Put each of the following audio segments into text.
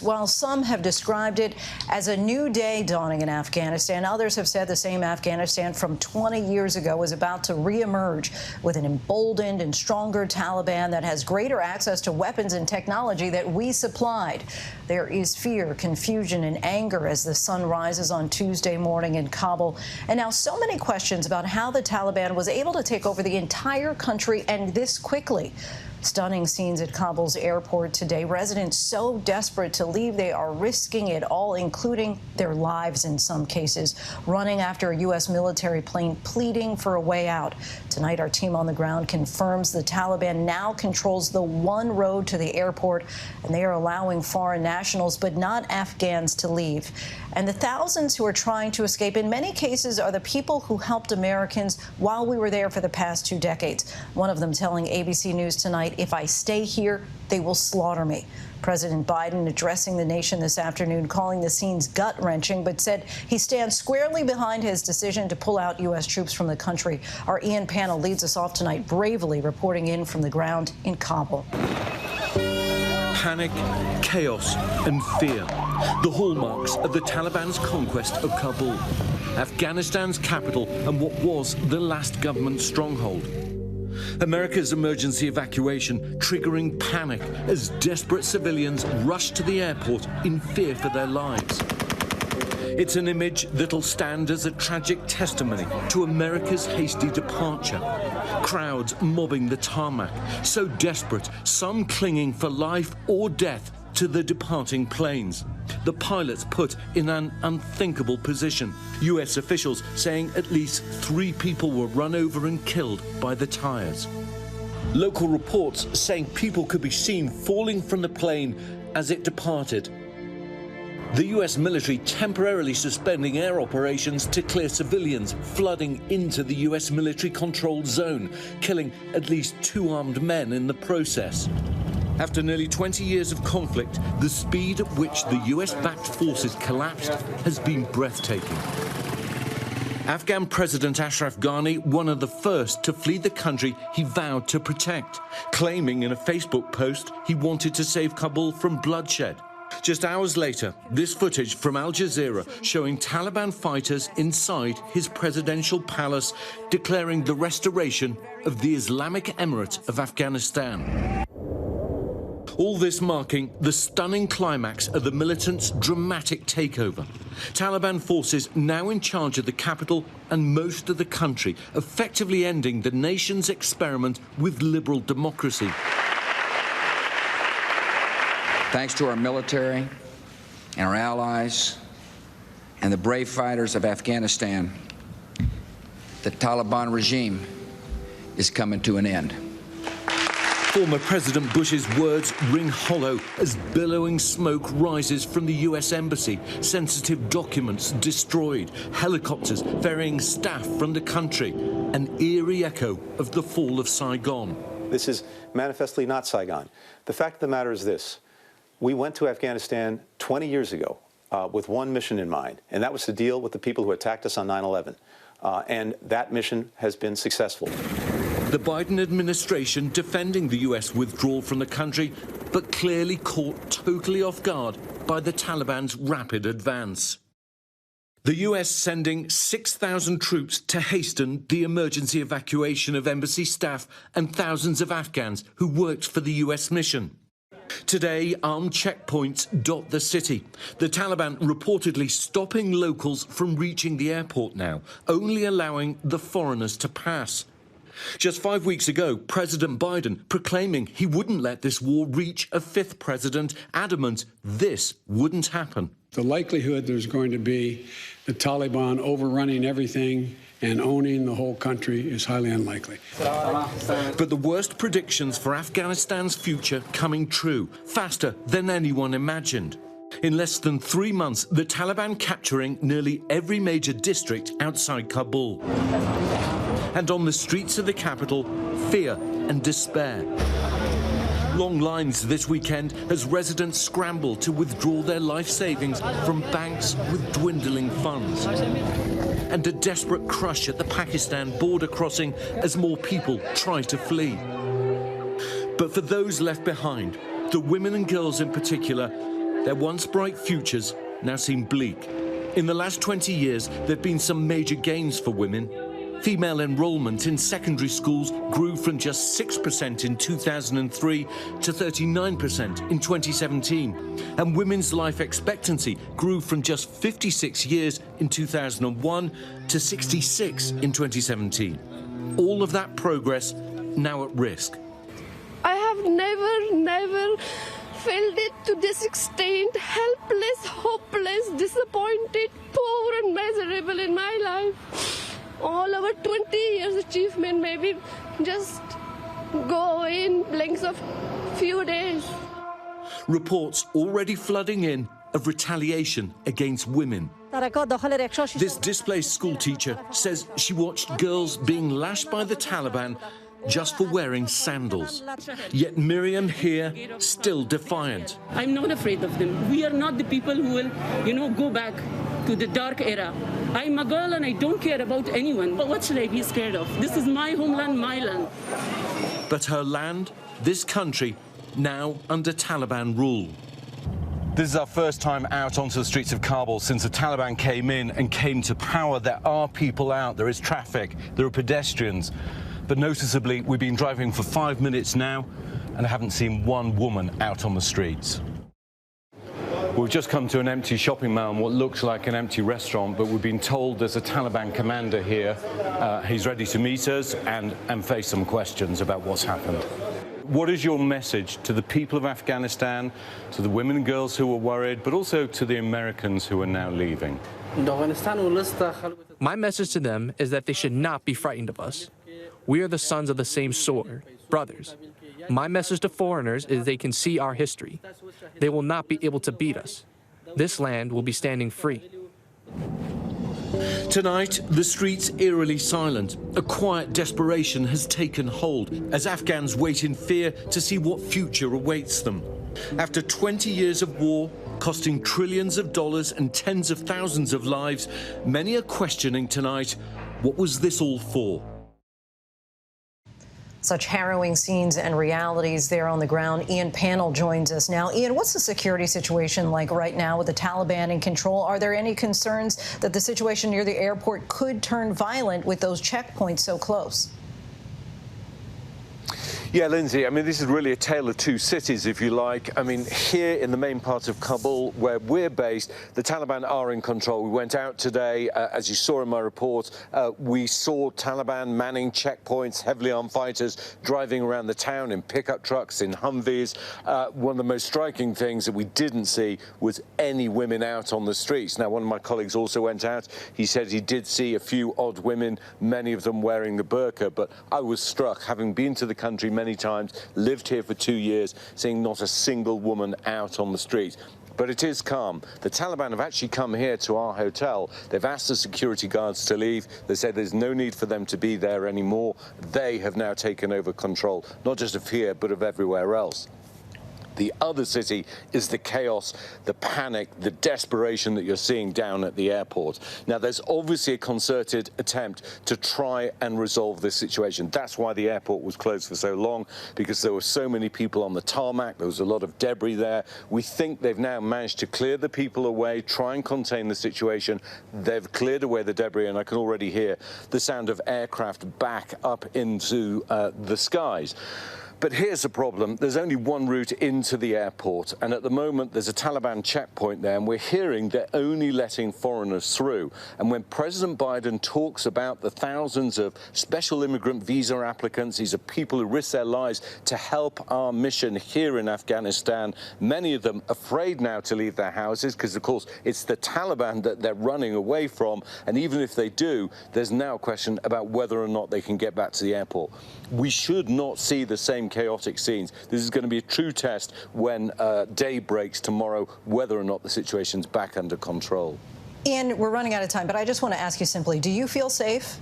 While some have described it as a new day dawning in Afghanistan, others have said the same Afghanistan from 20 years ago is about to reemerge with an emboldened and stronger Taliban that has greater access to weapons and technology that we supplied. There is fear, confusion, and anger as the sun rises on Tuesday morning in Kabul. And now so many questions about how the Taliban was able to take over the entire country and this quickly. Stunning scenes at Kabul's airport today. Residents so desperate to leave, they are risking it all, including their lives in some cases, running after a U.S. military plane, pleading for a way out. Tonight, our team on the ground confirms the Taliban now controls the one road to the airport, and they are allowing foreign nationals, but not Afghans, to leave. And the thousands who are trying to escape, in many cases, are the people who helped Americans while we were there for the past 2 decades. One of them telling ABC News tonight, "If I stay here, they will slaughter me." President Biden addressing the nation this afternoon, calling the scenes gut-wrenching, but said he stands squarely behind his decision to pull out U.S. troops from the country. Our Ian Pannell leads us off tonight, bravely reporting in from the ground in Kabul. Panic, chaos and fear. The hallmarks of the Taliban's conquest of Kabul, Afghanistan's capital and what was the last government stronghold. America's emergency evacuation triggering panic as desperate civilians rush to the airport in fear for their lives. It's an image that'll stand as a tragic testimony to America's hasty departure. Crowds mobbing the tarmac, so desperate, some clinging for life or death to the departing planes. The pilots put in an unthinkable position. U.S. officials saying at least 3 people were run over and killed by the tires. Local reports saying people could be seen falling from the plane as it departed. The U.S. military temporarily suspending air operations to clear civilians flooding into the U.S. military-controlled zone, killing at least 2 armed men in the process. After nearly 20 years of conflict, the speed at which the US-backed forces collapsed has been breathtaking. Afghan President Ashraf Ghani, one of the first to flee the country he vowed to protect, claiming in a Facebook post he wanted to save Kabul from bloodshed. Just hours later, this footage from Al Jazeera showing Taliban fighters inside his presidential palace declaring the restoration of the Islamic Emirate of Afghanistan. All this marking the stunning climax of the militants' dramatic takeover. Taliban forces now in charge of the capital and most of the country, effectively ending the nation's experiment with liberal democracy. Thanks to our military and our allies and the brave fighters of Afghanistan, the Taliban regime is coming to an end. Former President Bush's words ring hollow as billowing smoke rises from the U.S. Embassy, sensitive documents destroyed, helicopters ferrying staff from the country, an eerie echo of the fall of Saigon. This is manifestly not Saigon. The fact of the matter is this. We went to Afghanistan 20 years ago with one mission in mind, and that was to deal with the people who attacked us on 9/11. And that mission has been successful. The Biden administration defending the U.S. withdrawal from the country, but clearly caught totally off guard by the Taliban's rapid advance. The U.S. sending 6,000 troops to hasten the emergency evacuation of embassy staff and thousands of Afghans who worked for the U.S. mission. Today, armed checkpoints dot the city. The Taliban reportedly stopping locals from reaching the airport now, only allowing the foreigners to pass. Just 5 weeks ago, President Biden proclaiming he wouldn't let this war reach a 5th president, adamant this wouldn't happen. The likelihood there's going to be the Taliban overrunning everything and owning the whole country is highly unlikely. But the worst predictions for Afghanistan's future coming true, faster than anyone imagined. In less than 3 months, the Taliban capturing nearly every major district outside Kabul. And on the streets of the capital, fear and despair. Long lines this weekend as residents scramble to withdraw their life savings from banks with dwindling funds. And a desperate crush at the Pakistan border crossing as more people try to flee. But for those left behind, the women and girls in particular, Their once bright futures now seem bleak. In the last 20 years, there have been some major gains for women. Female enrollment in secondary schools grew from just 6% in 2003 to 39% in 2017. And women's life expectancy grew from just 56 years in 2001 to 66 in 2017. All of that progress now at risk. I have never felt it to this extent, helpless, hopeless, disappointed, poor and miserable in my life. All our 20 years achievement maybe just go in blinks of few days. Reports already flooding in of retaliation against women. This displaced schoolteacher says she watched girls being lashed by the Taliban just for wearing sandals. Yet Miriam here, still defiant. I'm not afraid of them. We are not the people who will, go back to the dark era. I'm a girl and I don't care about anyone. But what should I be scared of? This is my homeland, my land. But her land, this country, now under Taliban rule. This is our first time out onto the streets of Kabul since the Taliban came in and came to power. There are people out, there is traffic, there are pedestrians. But noticeably, we've been driving for 5 minutes now and I haven't seen one woman out on the streets. We've just come to an empty shopping mall and what looks like an empty restaurant, but we've been told there's a Taliban commander here. He's ready to meet us and face some questions about what's happened. What is your message to the people of Afghanistan, to the women and girls who are worried, but also to the Americans who are now leaving? My message to them is that they should not be frightened of us. We are the sons of the same sword, brothers. My message to foreigners is they can see our history. They will not be able to beat us. This land will be standing free. Tonight, the streets eerily silent. A quiet desperation has taken hold as Afghans wait in fear to see what future awaits them. After 20 years of war, costing trillions of dollars and tens of thousands of lives, many are questioning tonight, what was this all for? Such harrowing scenes and realities there on the ground. Ian Pannell joins us now. Ian, what's the security situation like right now with the Taliban in control? Are there any concerns that the situation near the airport could turn violent with those checkpoints so close? Yeah, Lindsay, I mean, this is really a tale of two cities, if you like. I mean, here in the main part of Kabul, where we're based, the Taliban are in control. We went out today, as you saw in my report, we saw Taliban manning checkpoints, heavily armed fighters driving around the town in pickup trucks, in Humvees. One of the most striking things that we didn't see was any women out on the streets. Now, one of my colleagues also went out. He said he did see a few odd women, many of them wearing the burqa, but I was struck, having been to the country many times, lived here for 2 years, seeing not a single woman out on the street. But it is calm. The Taliban have actually come here to our hotel. They've asked the security guards to leave. They said there's no need for them to be there anymore. They have now taken over control, not just of here, but of everywhere else. The other city is the chaos, the panic, the desperation that you're seeing down at the airport. Now, there's obviously a concerted attempt to try and resolve this situation. That's why the airport was closed for so long, because there were so many people on the tarmac. There was a lot of debris there. We think they've now managed to clear the people away, try and contain the situation. They've cleared away the debris, and I can already hear the sound of aircraft back up into the skies. But here's the problem. There's only one route into the airport, and at the moment there's a Taliban checkpoint there, and we're hearing they're only letting foreigners through. And when President Biden talks about the thousands of special immigrant visa applicants, these are people who risk their lives to help our mission here in Afghanistan, many of them afraid now to leave their houses because, of course, it's the Taliban that they're running away from. And even if they do, there's now a question about whether or not they can get back to the airport. We should not see the same chaotic scenes. This is going to be a true test when day breaks tomorrow, whether or not the situation's back under control. Ian, we're running out of time, but I just want to ask you simply, do you feel safe?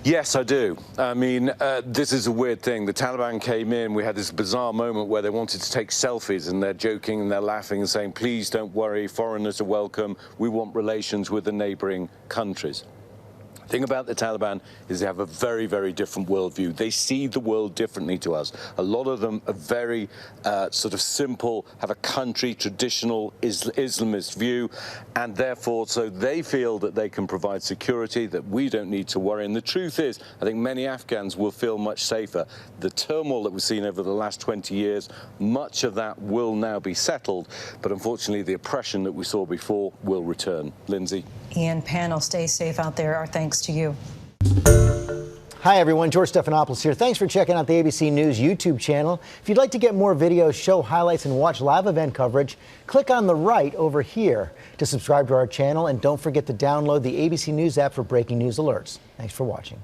Yes, I do. I mean, this is a weird thing. The Taliban came in, we had this bizarre moment where they wanted to take selfies, and they're joking and they're laughing and saying, please don't worry, foreigners are welcome, we want relations with the neighboring countries. The thing about the Taliban is they have a very, very different worldview. They see the world differently to us. A lot of them are very sort of simple, have a country, traditional Islamist view, and therefore, so they feel that they can provide security, that we don't need to worry. And the truth is, I think many Afghans will feel much safer. The turmoil that we've seen over the last 20 years, much of that will now be settled, but unfortunately the oppression that we saw before will return. Lindsay. Ian Pannell, stay safe out there. Our thanks to you. Hi, everyone. George Stephanopoulos here. Thanks for checking out the ABC News YouTube channel. If you'd like to get more videos, show highlights, and watch live event coverage, click on the right over here to subscribe to our channel. And don't forget to download the ABC News app for breaking news alerts. Thanks for watching.